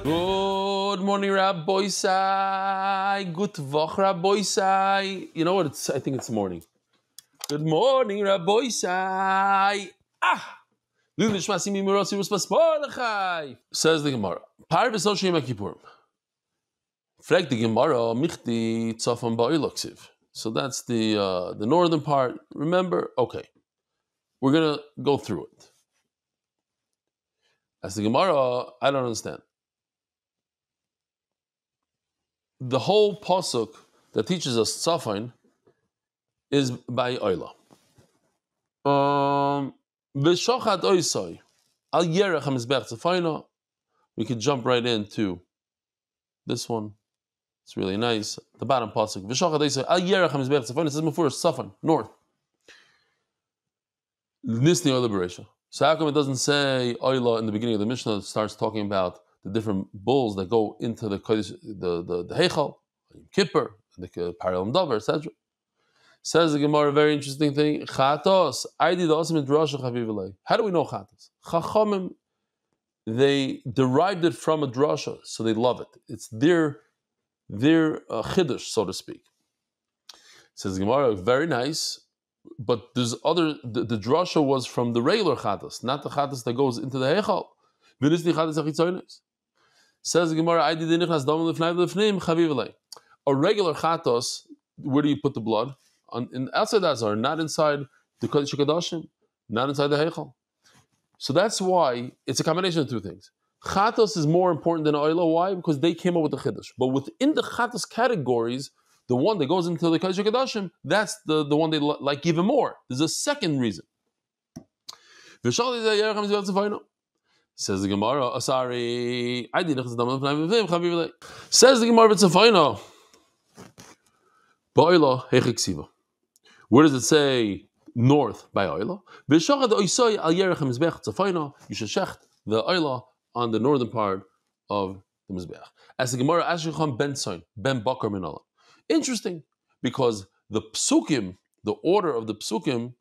Good morning, Rabbi Sai. Good Vach, Rabbi Sai. You know what? I think it's morning. Good morning, Rabbi Sai. Says the Gemara. Par v'soshim HaKippurim. Frag the Gemara, michti tzafon ba'iloksiv. So that's the northern part. Remember? Okay. We're going to go through it. As the Gemara, I don't understand. The whole pasuk that teaches us tzafon is by Oila. V'shochat oisai al yerech hamizbech tzafayna. We could jump right into this one. It's really nice. The bottom pasuk. V'shochat oisai al yerech hamizbech tzafayna. It says before tzafon, north. Nisni oila bereisha. So how come it doesn't say Oila in the beginning of the Mishnah? It starts talking about the different bulls that go into the Heichal, Kippur, the Ariel and Dover, etc. Says the Gemara, a very interesting thing. Chatos, how do we know Chatos? Chachamim, they derived it from a drasha, so they love it. It's their chiddush, so to speak. Says the Gemara, very nice. But there's other. The drasha was from the regular chatas, not the chatas that goes into the heichal. Says the Gemara, a regular chatos. Where do you put the blood? Outside the azar, not inside the kodesh kadashim, not inside the heichal. So that's why it's a combination of two things. Chatos is more important than oila. Why? Because they came up with the chiddush. But within the chatos categories, the one that goes into the Kodesh HaKodashim, that's the one they like even more. There's a second reason. Says the Gemara, sorry. Says the Gemara, B'tzafayna. Ba'oila hechiksiva. Where does it say north by oila? You should shecht the oila on the northern part of the Mizbeach. As the Gemara, Ashikam ben Tzayin, ben Bakar minala. Interesting, because the psukim, the order of the psukim,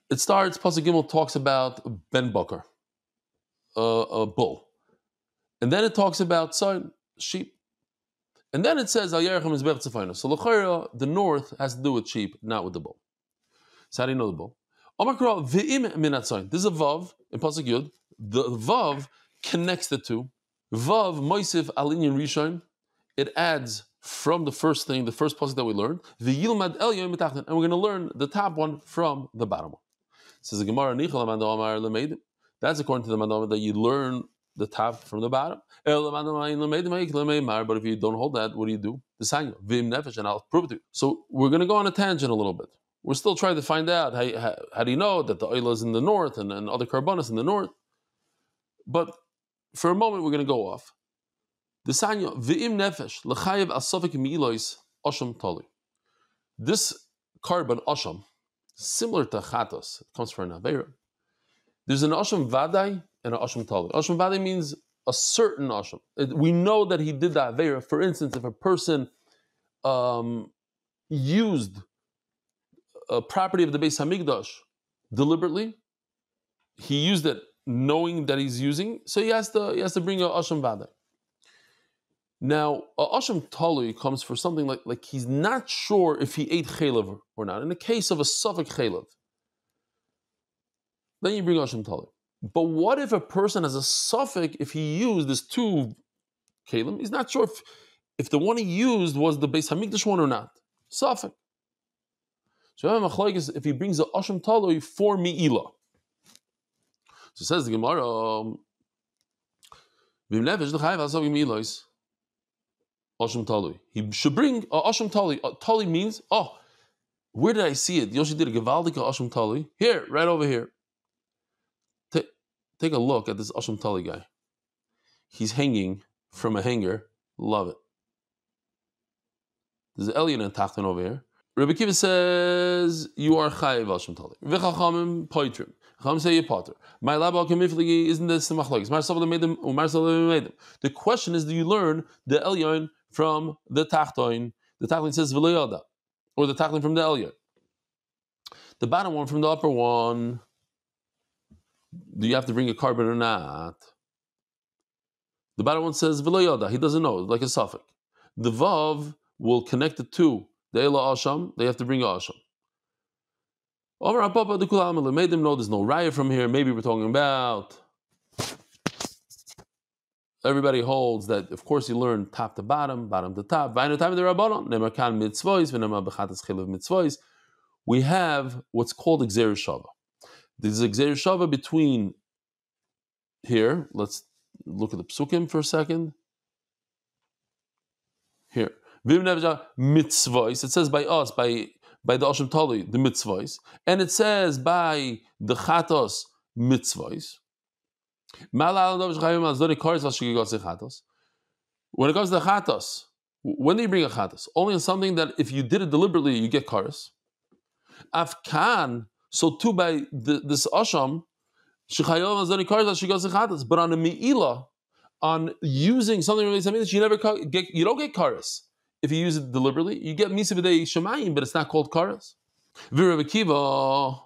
it starts, Pasuk Gimel talks about Ben Bakar, a bull. And then it talks about Tzayin, sheep. And then it says, Al Yerachem Mizbech Tzafayna. So l'chayra, the north has to do with sheep, not with the bull. So how do you know the bull? Omakra v'im minat Tzayin. This is a vav in Pasuk Yud. The vav connects the two. Vav moisif al inyan rishon. It adds from the first thing, the first pasuk that we learned, the Yilmad El Yom Mitachton, and we're going to learn the top one from the bottom one. Says the Gemara, that's according to the Madama that you learn the top from the bottom. But if you don't hold that, what do? The Sanya, Vim Nefesh, and I'll prove it to you. So we're going to go on a tangent a little bit. We're still trying to find out how do you know that the oil is in the north and other carbonas in the north. But for a moment, we're going to go off. The Sanya, V'im Nefesh, L'chayev Asofik Mi'ilois, Osham Tali. This carbon, Osham, similar to Chatos, it comes from an Aveira. There's an Osham Vadai and an Osham Tali. Osham Vadai means a certain Osham. We know that he did that Aveira. For instance, if a person used a property of the Beis Hamikdash deliberately, he used it knowing that he's using, so he has to bring a Osham Vadai. Now, Asham Talui comes for something like he's not sure if he ate chaylev or not. In the case of a suffix chaylev, then you bring Asham Talui. But what if a person has a suffix, if he used this two kalim, he's not sure if the one he used was the Beis Hamikdash one or not. Suffix. So if he brings the Asham Talui for Mi'ila. So says the Gemara, Asham Talui. He should bring Asham Talui. Talui means, where did I see it? Yoshi did a Gevaldika Asham Talui. Here, right over here. Take a look at this Asham Talui guy. He's hanging from a hanger. Love it. There's an alien and Tachton over here. Rabbi Kiva says, you are Chayiv Asham Talui. V'chachamim poitrim. Chacham say you potter. My laba kemifligi isn't this the machlokes? Marsavah made them, or Marsavah made them. The question is, do you learn the Elyon from the Tachton? The Tachton says V'loyada, or the Tachton from the Elyon. The bottom one from the upper one. Do you have to bring a carbon or not? The bottom one says v'lo yada. He doesn't know, like a suffix. The vav will connect it to the ela asham. They have to bring a asham. Made them know there's no raya from here. Maybe we're talking about. Everybody holds that, of course, you learn top to bottom, bottom to top. We have what's called Xer Shava. There's Xer Shava between here. Let's look at the psukim for a second. Here. Mitzvahs. It says by us, by the Asham Tali, the mitzvahs. And it says by the Chatos mitzvahs. When it comes to the chatos, when do you bring a chatos? Only in something that if you did it deliberately, you get karas. Afkan, so too by this asham, but on a me'ila, on using something related to something that you don't get karas. If you use it deliberately, you get misa v'dei shemayim, but it's not called karas. V'Rebbe Kiva,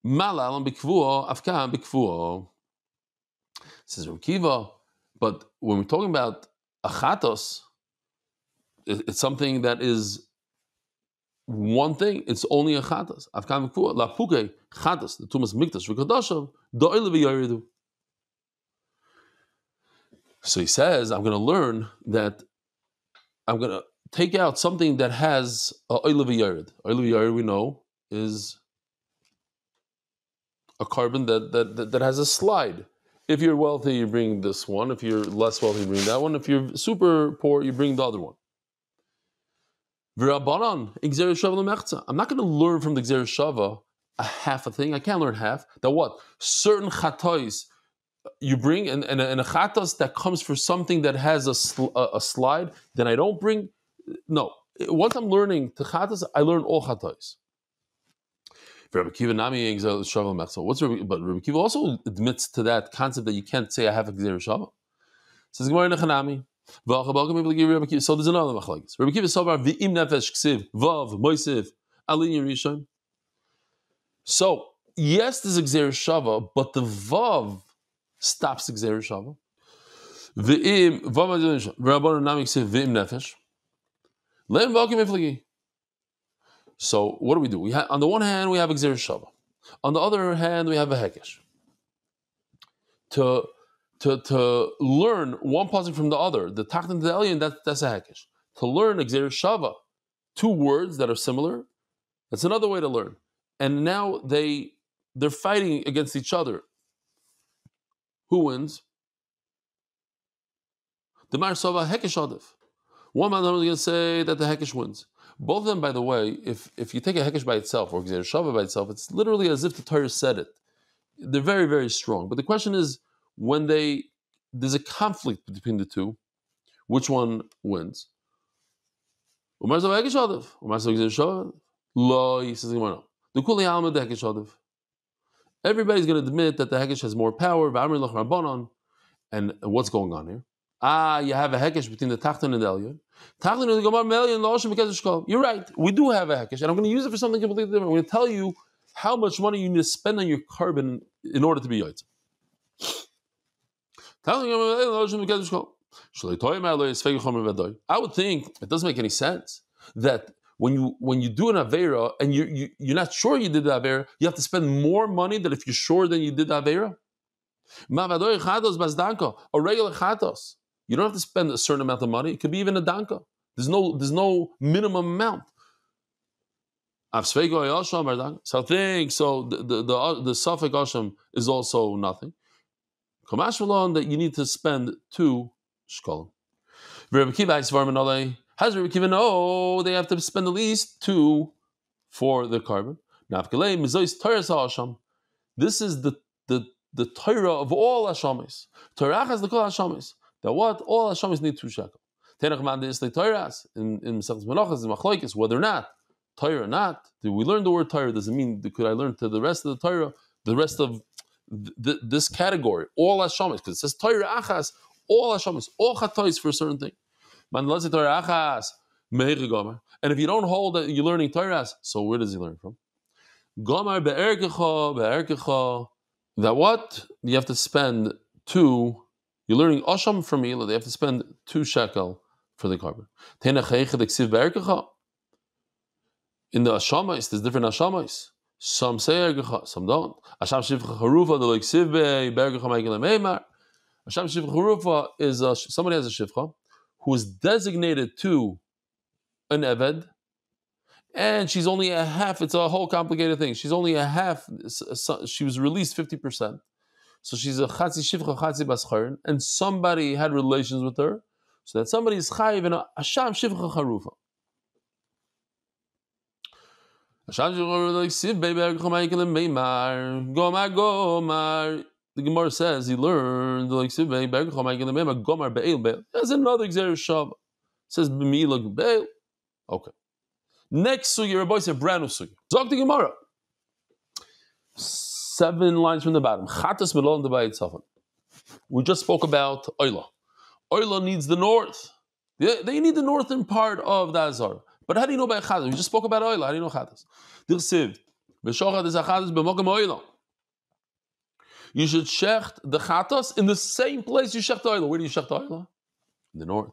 malal b'kvuo, afkan b'kvuo. Says Rabbi Kiva, but when we're talking about a chatos, it's something that is one thing. It's only a chatos. Afkan v'kvuo la puke chatos the tumas mikdash v'kadashav do'ile v'yaridu. So he says, I'm going to learn that I'm going to take out something that has oile v'yarid. Oile v'yarid we know is a carbon that has a slide. If you're wealthy, you bring this one. If you're less wealthy, you bring that one. If you're super poor, you bring the other one. I'm not going to learn from the Xer Shava a half a thing. I can't learn half. That what? Certain chatos you bring, and a chatos that comes for something that has a slide, then I don't bring. No. Once I'm learning the chatos, I learn all chatos. Rabbi Kiva Nami what's but Rabbi Kiva also admits to that concept that you can't say I have a Xer Shava. Says Gemara Nechanami. So there's another machlokes. Rabbi Kiva Sovar v'im nefesh ksiv vav moisiv alin yerishon. So yes, there's a Xer Shava, but the vav stops the Xer Shava. V'im vav Rabbi Nami ksiv v'im nefesh. Le'im v'akim ifligi. So what do? We on the one hand we have Xer Shava, on the other hand we have a hekesh. To learn one pasuk from the other, the tachton to the alien, that's a hekesh. To learn Xer Shava, two words that are similar, that's another way to learn. And now they're fighting against each other. Who wins? The Mar Sava hekesh adif. One man is going to say that the hekesh wins. Both of them, by the way, if you take a hekesh by itself or Xer Shava by itself, it's literally as if the Torah said it. They're very, very strong. But the question is, when there's a conflict between the two, which one wins? Umar Zav hekesh adif. Umar Zav Xer Shava. Lo, he says, no. The Kuli Alma the hekesh adif. Everybody's going to admit that the hekesh has more power. V'amri lach rabbanon. And what's going on here? You have a hekesh between the tachton and the elyon. You're right. We do have a hekesh, and I'm going to use it for something completely different. I'm going to tell you how much money you need to spend on your carbon in order to be yotzei. I would think it doesn't make any sense that when you do an avera and you're not sure you did the avera, you have to spend more money than if you're sure that you did the avera. A regular chatos. You don't have to spend a certain amount of money. It could be even a danka. There's no minimum amount. So I think the suffix asham is also nothing. That you need to spend 2 shkolim. How does Rabbi Kiva know they have to spend at least 2 for the carbon? This is the Torah of all Hashamis. Torah has the kol Hashamis. That what? All Hashamis need 2 shekel. Tenach man de isle Torahs in Mesechus Menachos in Machlokes whether or not Torah or not. Do we learn the word Torah? Does it mean could I learn to the rest of the Torah, the rest of this category, all Hashamis? Because it says Torah achas, all Hashamis, all chatois for a certain thing. Man let's say Torah achas meir gomer. And if you don't hold that you're learning Torahs, so where does he learn from? Gomer be'erkecha. That what? You have to spend 2 You're learning Asham from Eli. They have to spend 2 shekel for the carbon. In the Ashamais, there's different Ashamais. Some say Ergecha, some don't. Asham Shivcha Harufa, the like Sivbe, Bergecha Michael Meimar. Asham Shivcha Harufa is somebody has a Shivcha who is designated to an Eved, and she's only a half. It's a whole complicated thing. She's only a half. She was released 50%. So she's a Chatzi Shivcha, Chatzi Bascharin, and somebody had relations with her. So that somebody is Chayiv in a Asham Shivcha Harufa. The Gemara says he learned like There's another Xer Shav. Says B'milag Beil. Okay. Next sugi, Rabbi said brand new sugi. Zog the Gemara. 7 lines from the bottom. Chatas melon debayit safan. We just spoke about Oila. Oila needs the north. They need the northern part of the Azar. But how do you know about Chatas? We just spoke about Oila. How do you know Chatas? Dirsiv. V'shochad is a Chatas b'mokem Oila. You should shecht the Chatas in the same place you shecht Oila. Where do you shecht Oila? In the north.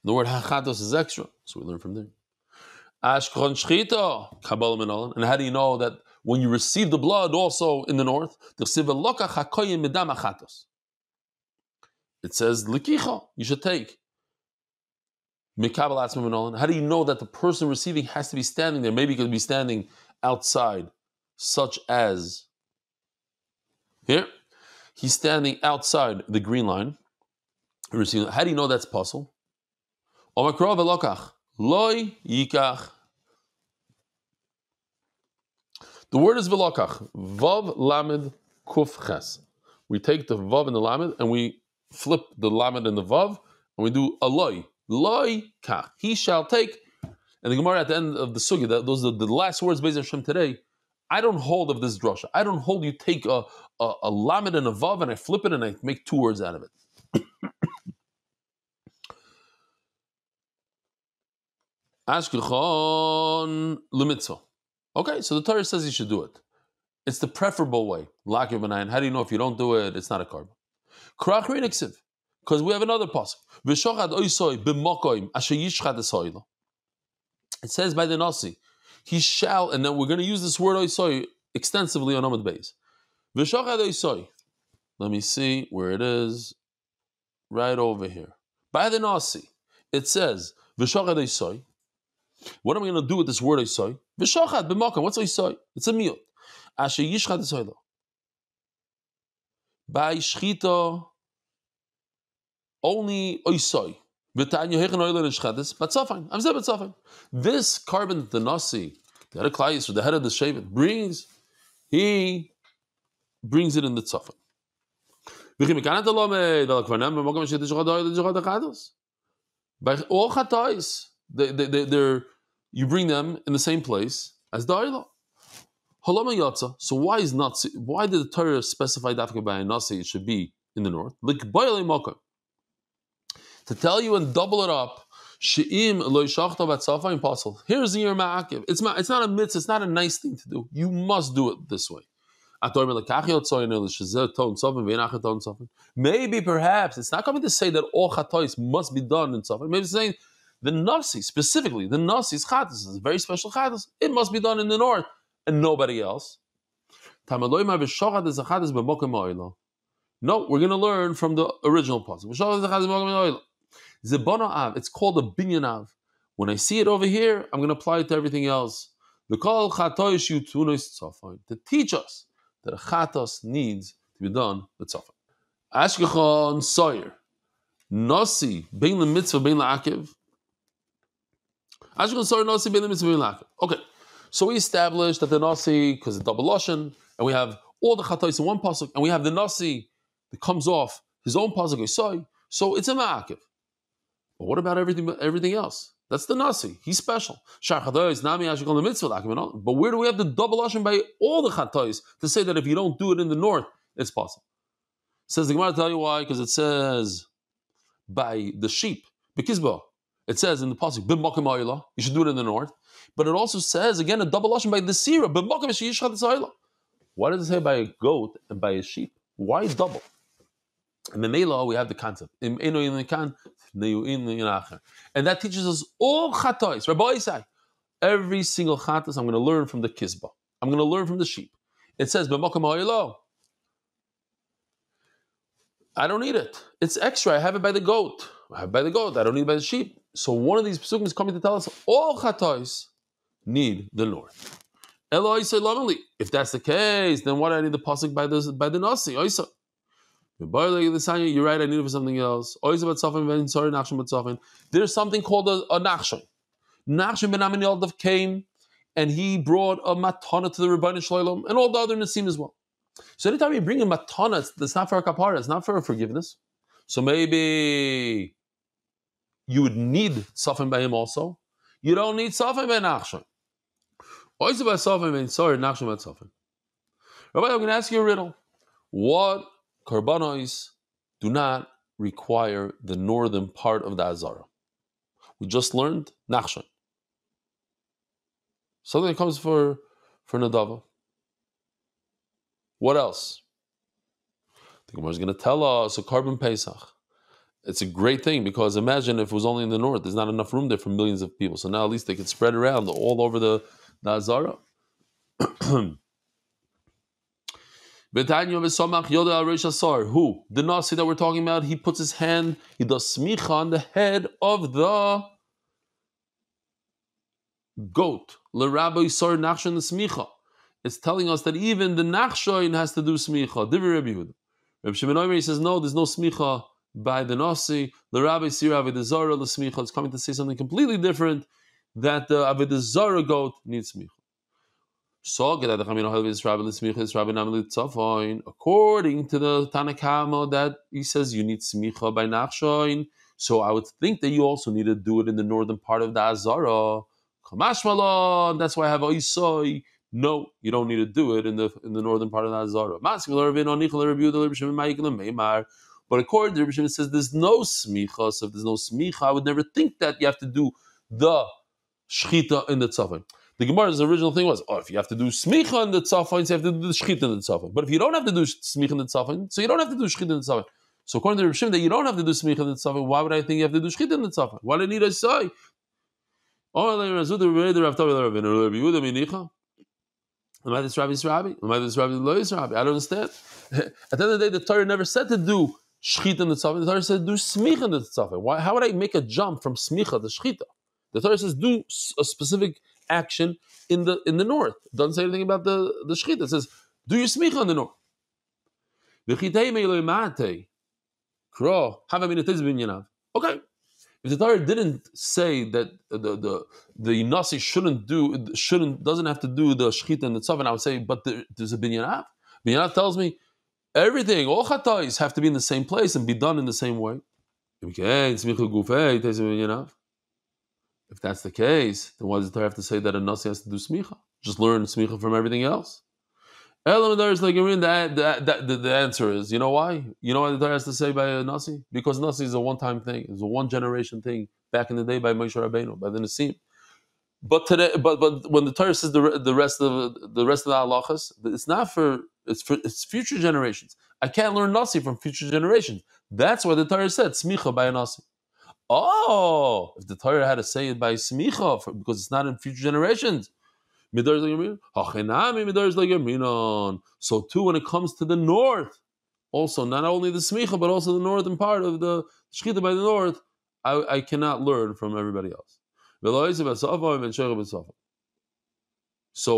The word Chatas is extra. So we learn from there. Ashkron shchita kabbalah minolan. And how do you know that when you receive the blood also in the north? Dirsiv v'lokach hakoyim midam Chatas. It says likicha. You should take. How do you know that the person receiving has to be standing there? Maybe he could be standing outside, such as here. He's standing outside the green line. How do you know that's possible? The word is velokach. Vav lamed kuf ches. We take the vav and the lamed and we flip the lamed and the vav and we do a loy. Loi kach. He shall take. And the Gemara at the end of the sugi, those are the last words based on Hashem today. I don't hold of this drasha. I don't hold you take a lamed and a vav and I flip it and I make 2 words out of it. Ashkechon lemitzvah. Okay, so the Torah says you should do it. It's the preferable way. Lakiv b'nayin. How do you know if you don't do it, it's not a carbon? Krach reiniksiv. Because we have another pasuk. It says by the Nasi, he shall, and then we're going to use this word oisoi extensively on Amud Beis. Let me see where it is. Right over here. By the Nasi, it says, what am I going to do with this word oisoi? What's oisoi? It's a miyut. By shchita, only oisoi. This carbon that the Nasi, the head of Klais, or the head of the Shevet, brings, he brings it in the tzafan. By all chatais, you bring them in the same place as the Ariel. So why did the Torah specify that by a Nasi it should be in the north? To tell you and double it up, impossible. Here's the year ma'akiv. It's not a mitzvah, it's not a nice thing to do. You must do it this way. Maybe perhaps it's not coming to say that all chatois must be done in tzafan. Maybe it's saying the Nasi, specifically, the Nasi's chatas is a very special chatas. It must be done in the north and nobody else. No, we're going to learn from the original pasuk. It's called a binyan av. When I see it over here, I'm going to apply it to everything else. To teach us that a chatos needs to be done with tzafan. Ashkechon soyer. Nasi, bein the mitzvah, bein la'akiv. Ashkechon soyer, nasi, bein the mitzvah, bein la'akiv. Okay, so we established that the nasi, because it's double lashon, and we have all the chatos in one pasuk, and we have the nasi that comes off his own pasuk, so it's a ma'akiv. But what about everything else? That's the Nasi. He's special. But where do we have the double lashon by all the chatois to say that if you don't do it in the north, it's possible? Says the Gemara, tell you why, because it says by the sheep, Bekizbo. It says in the pasuk, b'mokem ha'ila, you should do it in the north. But it also says again a double lashon by the sira, b'mokem she'yishchat ha'ila. Why does it say by a goat and by a sheep? Why double? And Memela, we have the concept. And that teaches us all chatois. Rabbi say, every single chatas I'm going to learn from the kizbah. I'm going to learn from the sheep. It says, I don't need it. It's extra. I have it by the goat. I have it by the goat. I don't need it by the sheep. So one of these pesukim is coming to tell us all chatois need the north. If that's the case, then why do I need the pasuk by the nasi? You're right, I need it for something else. There's something called a nachshon. Nachshon ben Aminiyaldav came and he brought a matana to the Rebbeinu Shloim and all the other nasim as well. So anytime you bring a matana, that's not for a kapara, it's not for a forgiveness. So maybe you would need safin by him also. You don't need safin by nachshon. Oysa by safin by sorry, nachshon by safin. Rabbi, I'm going to ask you a riddle. What karbanos do not require the northern part of the Azara? We just learned nachshon. Something that comes for Nadava. What else? The Gemara is going to tell us a carbon Pesach. It's a great thing because imagine if it was only in the north, there's not enough room there for millions of people. So now at least they could spread around all over the Azara. Who? The Nasi that we're talking about, he puts his hand, he does smicha on the head of the goat. It's telling us that even the nachshoin has to do smicha. Reb Shimon Omer, he says, no, there's no smicha by the Nasi. The Rabbi Sira Avodah Zarah, the smicha is coming to say something completely different, that the Avodah Zarah goat needs smicha. So, according to the Tanakama, that he says you need smicha by nachshoin. So I would think that you also need to do it in the northern part of the Azara. Kamashmalon, that's why I have oisoi. No, you don't need to do it in the northern part of the Azara. But according to Rebbe Shimon, it says there's no smicha. So if there's no smicha, I would never think that you have to do the shchita in the tzafin. The Gemara's original thing was, if you have to do smicha in the tzafin, so you have to do the shchita in the tzafin. But if you don't have to do smicha in the tzafin, so you don't have to do shchita in the tzafin. So according to Rebbe Shimon, that you don't have to do smicha in the tzafin, why would I think you have to do shchita in the tzafin? Why do I need a say? I don't understand. At the end of the day, the Torah never said to do shchita in the tzafin. The Torah said do smicha in the tzafin. Why? How would I make a jump from smicha to shchita? The Torah says do a specific action in the north. It doesn't say anything about the shchita. It says do your smicha in the north. Okay. If the Torah didn't say that the Nasi doesn't have to do the shchita and the tzavin, I would say, but there's a binyanav. Binyanav tells me everything, all chatais have to be in the same place and be done in the same way. If that's the case, then why does the Torah have to say that a Nasi has to do smicha? Just learn smicha from everything else. The answer is, you know why? You know why the Torah has to say by a Nasi? Because Nasi is a one-time thing. It's a one-generation thing back in the day by Moshe Rabbeinu, by the Nasim. But today, but when the Torah says the rest of the halachas, it's future generations. I can't learn Nasi from future generations. That's why the Torah said smicha by a Nasi. Oh, if the Torah had to say it by smicha because it's not in future generations. So too, when it comes to the north, also not only the smicha but also the northern part of the shchita by the north, I cannot learn from everybody else. So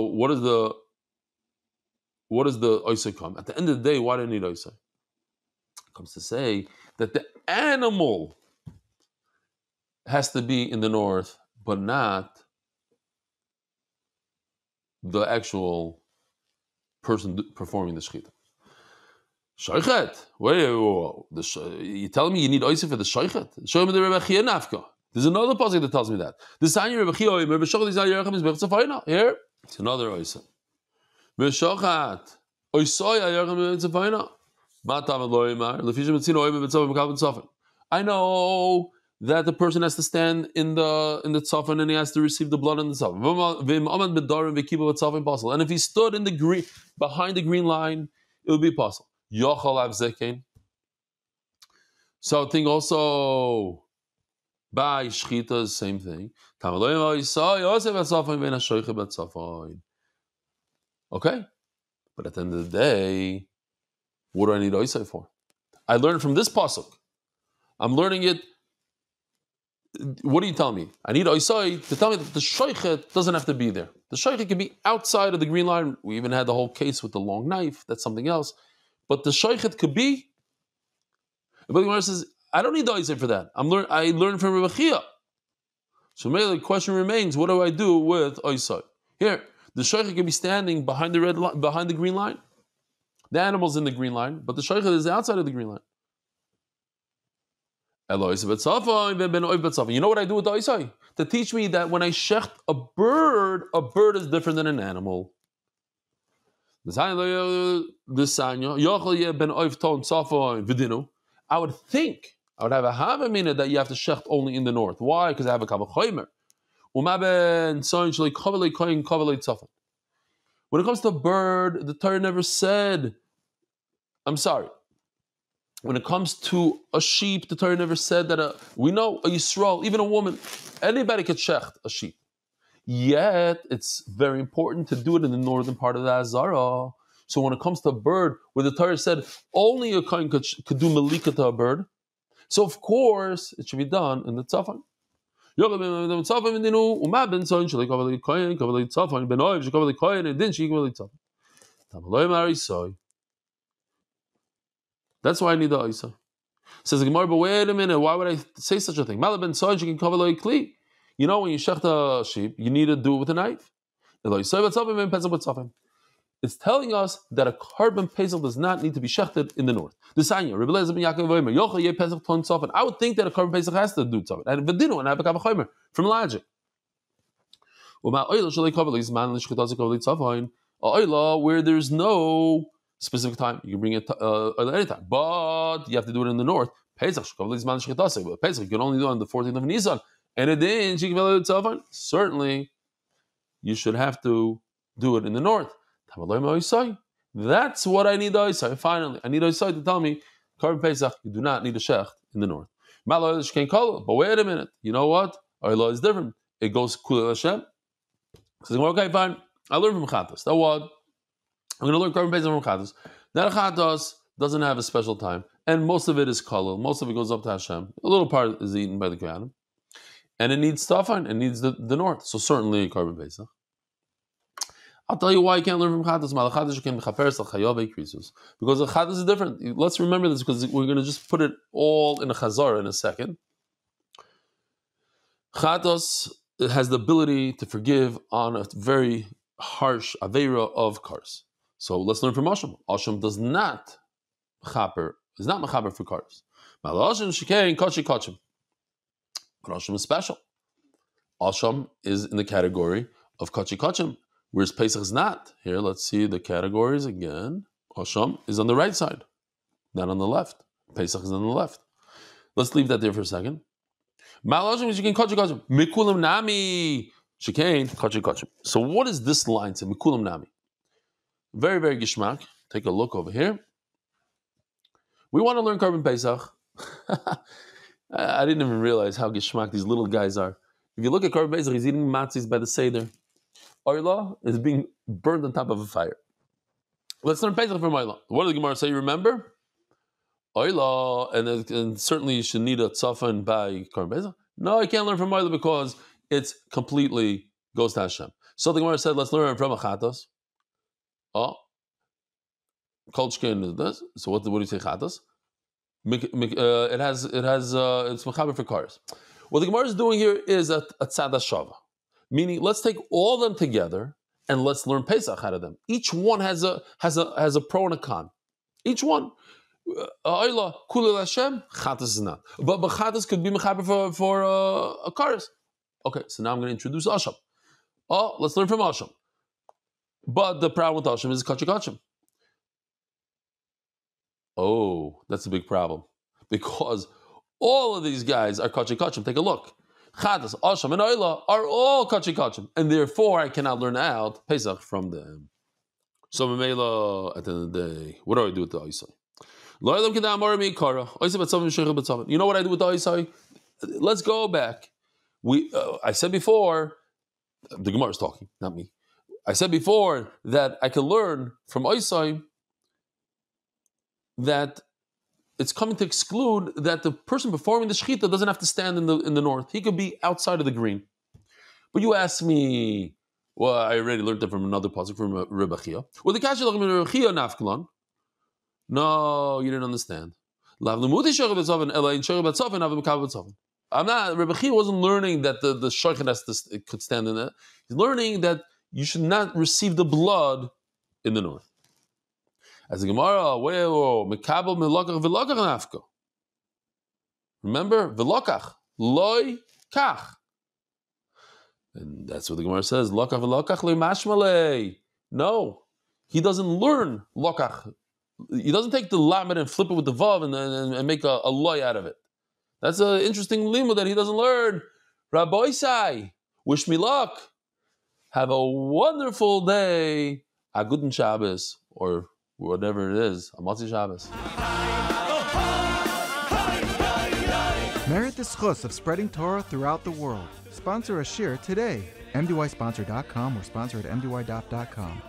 what is the oisai come? At the end of the day, why do I need oisai? It comes to say that the animal has to be in the north, but not the actual person performing the shechita. Shoichet. You telling me you need oisei for the shoichet? Show me the Rebbe Chia nafka. There's another passage that tells me that. The Sanya Rebbe Chia Rebbe Shoichet is Ayerchem is Bechza Fayna. Here, it's another oisei. B'Shochat oisoi Ayerchem is Bechza Fayna. Matam Eloimar Lefisha Metzino Oime Betzavim Mekal Betzavim. I know that the person has to stand in the tzafin and he has to receive the blood in the tzafin. And if he stood in the green behind the green line, it would be possible. Yochal av zekein. So I think also by shchita is the same thing. Okay, but at the end of the day, what do I need oisai for? I learned from this pasuk. I'm learning it. What do you tell me? I need oisai to tell me that the shoichet doesn't have to be there. The shoichet can be outside of the green line. We even had the whole case with the long knife. That's something else. But the shoichet could be. But the Gemara says, I don't need the oisai for that. I learned from Rebbe Chia. So maybe the question remains: what do I do with oisai? Here, the shoichet can be standing behind behind the green line. The animal's in the green line, but the shoichet is outside of the green line. You know what I do with the oisai? To teach me that when I shecht a bird is different than an animal. I would think, I would have a havamina that you have to shecht only in the north. Why? Because I have a kavachomer. When it comes to a bird, the Torah never said, I'm sorry. When it comes to a sheep, the Torah never said that we know a Yisrael, even a woman, anybody could shecht a sheep. Yet, it's very important to do it in the northern part of the Chazarah. So when it comes to a bird, where the Torah said only a kohen could do malika to a bird, so of course, it should be done in the tzafan. That's why I need the Isa. Says the Gemara, but wait a minute, why would I say such a thing? You know, when you shecht a sheep, you need to do it with a knife. It's telling us that a carbon pesach does not need to be shechted in the north. I would think that a carbon pesach has to do tzafin. And v'dinu and have a kavachomer from logic. Where there's no specific time, you can bring it at any time, but you have to do it in the north. Pesach, Pesach you can only do it on the 14th of Nisan, and it then certainly you should have to do it in the north. That's what I need the Isai. Finally, I need the Isai to tell me, Karban Pesach, you do not need a shecht in the north. But wait a minute, you know what? Our law is different. It goes Kulei Hashem. So okay, fine. I learned from Chatas. That what? I'm going to learn Karban Pesach from Chatas. That Chatas doesn't have a special time, and most of it is Kalil. Most of it goes up to Hashem. A little part is eaten by the Kohanim. And it needs Stafan, it needs the north. So certainly Karban Pesach. I'll tell you why you can't learn from Chatas. Because the Chatas is different. Let's remember this because we're going to just put it all in a Chazarah in a second. Chatas has the ability to forgive on a very harsh Aveira of Kars. So let's learn from Asham. Asham does not is not mechaper for Kars. But Asham is special. Asham is in the category of Kachi Kachim. Whereas Pesach is not. Here, let's see the categories again. Asham is on the right side, not on the left. Pesach is on the left. Let's leave that there for a second. Malashim is Mikulam Nami. So what is this line to Mikulam Nami? Very, very gishmak. Take a look over here. We want to learn Karban Pesach. I didn't even realize how gishmak these little guys are. If you look at Karban Pesach, he's eating matzahs by the Seder. Ariel is being burned on top of a fire. Let's learn Pesach from Ariel. What does the Gemara say? You remember? Ariel, and certainly you should need a tzafan by Karban Pesach. No, I can't learn from Ariel because it's completely goes to Hashem. So the Gemara said, let's learn from Achatos. Oh, Kolchkin is this. So what do you say, Chatos? It's mechaber for cars. What the Gemara is doing here is a tzad hashava. Meaning, let's take all of them together and let's learn Pesach out of them. Each one has a pro and a con. Each one. Ayla kulil Hashem, Chatas is not. But Chatas could be mechaber for a cars. Okay, so now I'm going to introduce Asham. Oh, let's learn from Asham. But the problem with Asham is kachikachim. Oh, that's a big problem because all of these guys are kachikachim. Take a look. Chatas, Asham, and Ayla are all kachikachim, and therefore I cannot learn out Pesach from them. So Mamela, at the end of the day, what do I do with the Isai? You know what I do with the Isai? Let's go back. I said before, the Gemara is talking, not me. I said before that I can learn from Isai that it's coming to exclude that the person performing the shechita doesn't have to stand in the north. He could be outside of the green. But you asked me, well, I already learned that from another pasuk from Rebbe Chia. Well, the kasha lachem Rebbe Chia nafkalan. No, you didn't understand. I'm not. Rebbe Chia wasn't learning that the shochet could stand in it. He's learning that you should not receive the blood in the north. As the Gemara, mekabel melokach v'lokach nafka. Remember, v'lokach loy kach. And that's what the Gemara says. Lokach v'lokach loy mashmalei. No, he doesn't learn lokach. He doesn't take the lamed and flip it with the vav and make a loy out of it. That's an interesting limud that he doesn't learn. Rabbi Isai, wish me luck. Have a wonderful day. A guten Shabbos, or whatever it is. A Matzi Shabbos. Merit the schus of spreading Torah throughout the world. Sponsor a shir today. MDYsponsor.com or sponsor at MDYDAF.com.